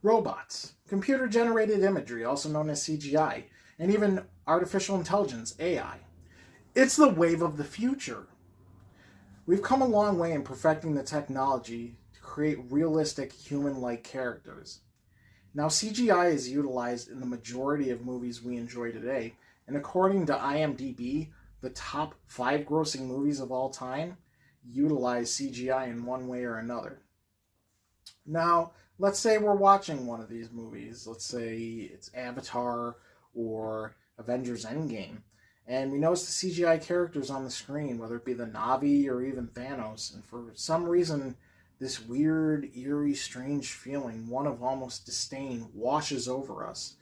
Robots, computer-generated imagery, also known as CGI, and even artificial intelligence, AI. It's the wave of the future. We've come a long way in perfecting the technology to create realistic human-like characters. Now, CGI is utilized in the majority of movies we enjoy today, and according to IMDb, the top 5 grossing movies of all time utilize CGI in one way or another. Now, let's say we're watching one of these movies. Let's say it's Avatar or Avengers Endgame. And we notice the CGI characters on the screen, whether it be the Navi or even Thanos. And for some reason, this weird, eerie, strange feeling, one of almost disdain, washes over us.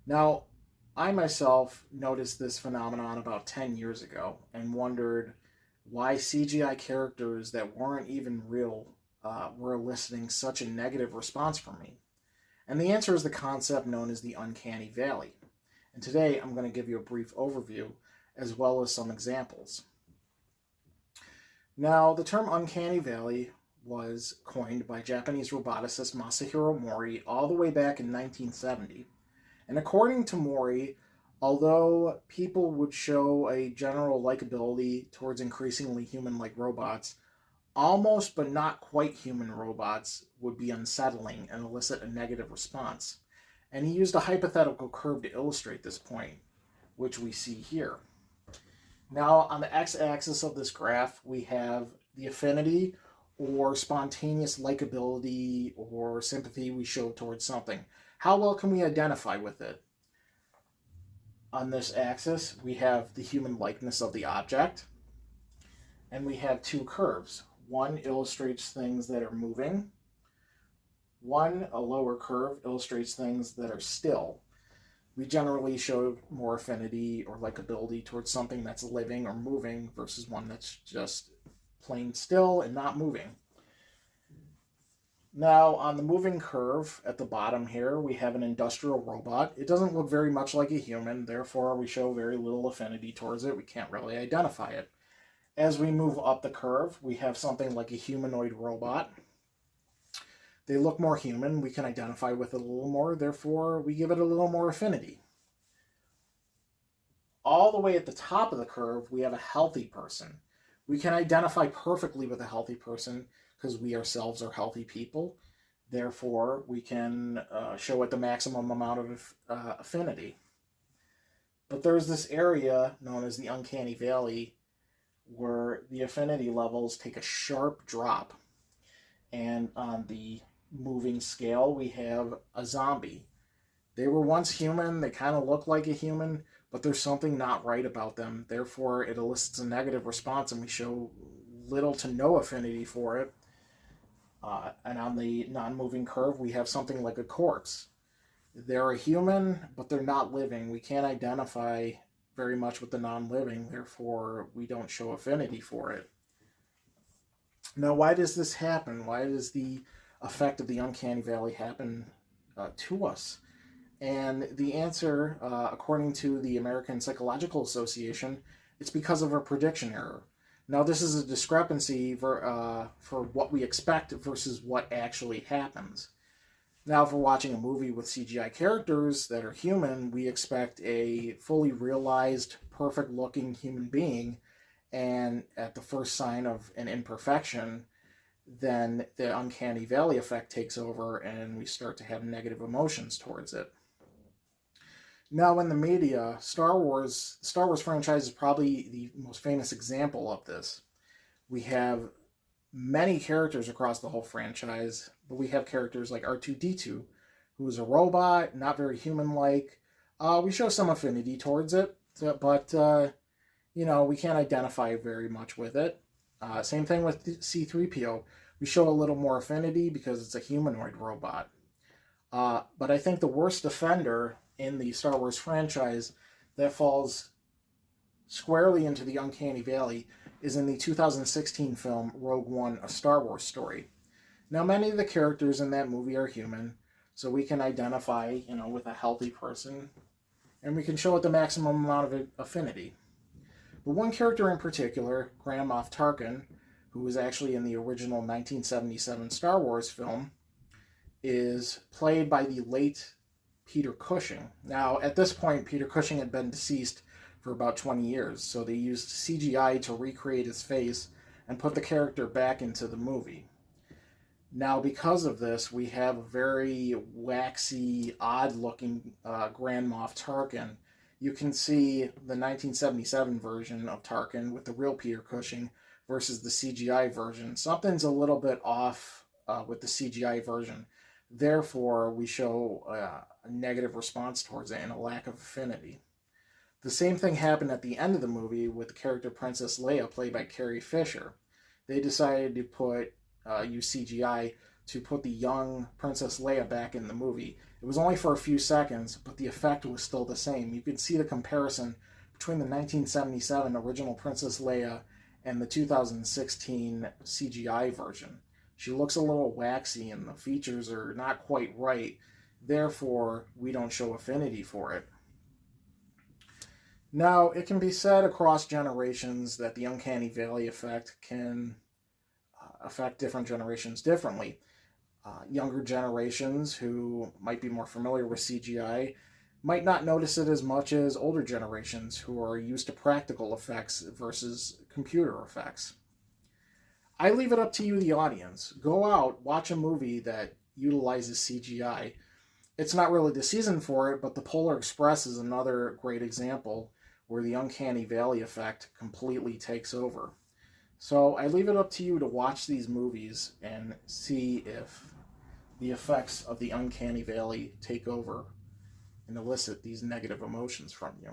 Now, I myself noticed this phenomenon about 10 years ago and wondered why CGI characters that weren't even real were eliciting such a negative response from me. And the answer is the concept known as the Uncanny Valley. And today I'm going to give you a brief overview as well as some examples. Now, the term Uncanny Valley was coined by Japanese roboticist Masahiro Mori all the way back in 1970. And according to Mori, although people would show a general likability towards increasingly human-like robots, almost but not quite human robots would be unsettling and elicit a negative response. And he used a hypothetical curve to illustrate this point, which we see here. Now, on the x-axis of this graph, we have the affinity or spontaneous likability or sympathy we show towards something. How well can we identify with it? On this axis, we have the human likeness of the object, and we have two curves. One illustrates things that are moving. One, a lower curve, illustrates things that are still. We generally show more affinity or likability towards something that's living or moving versus one that's just plain still and not moving. Now, on the moving curve at the bottom here, we have an industrial robot. It doesn't look very much like a human, therefore we show very little affinity towards it. We can't really identify it. As we move up the curve, we have something like a humanoid robot. They look more human. We can identify with it a little more. Therefore, we give it a little more affinity. All the way at the top of the curve, we have a healthy person. We can identify perfectly with a healthy person because we ourselves are healthy people. Therefore, we can show it the maximum amount of affinity. But there's this area known as the Uncanny Valley where the affinity levels take a sharp drop. And on the moving scale, we have a zombie. They were once human, they kind of look like a human, but there's something not right about them. Therefore, it elicits a negative response, and we show little to no affinity for it. And on the non-moving curve, we have something like a corpse. They're a human, but they're not living. We can't identify very much with the non-living, therefore we don't show affinity for it. Now, why does this happen? Why does the effect of the Uncanny Valley happen to us? And the answer, according to the American Psychological Association, it's because of a prediction error. Now, this is a discrepancy for what we expect versus what actually happens. Now, if we're watching a movie with CGI characters that are human, we expect a fully realized, perfect-looking human being, and at the first sign of an imperfection, then the Uncanny Valley effect takes over and we start to have negative emotions towards it. Now, in the media, Star Wars franchise is probably the most famous example of this. We have many characters across the whole franchise, but we have characters like R2-D2, who is a robot, not very human-like. We show some affinity towards it, but we can't identify very much with it. Same thing with C-3PO. We show a little more affinity because it's a humanoid robot. But I think the worst offender in the Star Wars franchise that falls squarely into the Uncanny Valley is in the 2016 film Rogue One, A Star Wars Story. Now, many of the characters in that movie are human, so we can identify, with a healthy person, and we can show it the maximum amount of affinity. But one character in particular, Grand Moff Tarkin, who was actually in the original 1977 Star Wars film, is played by the late Peter Cushing. Now, at this point, Peter Cushing had been deceased for about 20 years, so they used CGI to recreate his face and put the character back into the movie. Now, because of this, we have a very waxy, odd-looking Grand Moff Tarkin. You can see the 1977 version of Tarkin with the real Peter Cushing versus the CGI version. Something's a little bit off with the CGI version. Therefore, we show a negative response towards it and a lack of affinity. The same thing happened at the end of the movie with the character Princess Leia, played by Carrie Fisher. They decided to use CGI to put the young Princess Leia back in the movie. It was only for a few seconds, but the effect was still the same. You could see the comparison between the 1977 original Princess Leia and the 2016 CGI version. She looks a little waxy and the features are not quite right. Therefore, we don't show affinity for it. Now, it can be said across generations that the Uncanny Valley effect can affect different generations differently. Younger generations who might be more familiar with CGI might not notice it as much as older generations who are used to practical effects versus computer effects. I leave it up to you, the audience. Go out, watch a movie that utilizes CGI. It's not really the season for it, but The Polar Express is another great example where the Uncanny Valley effect completely takes over. So I leave it up to you to watch these movies and see if the effects of the Uncanny Valley take over and elicit these negative emotions from you.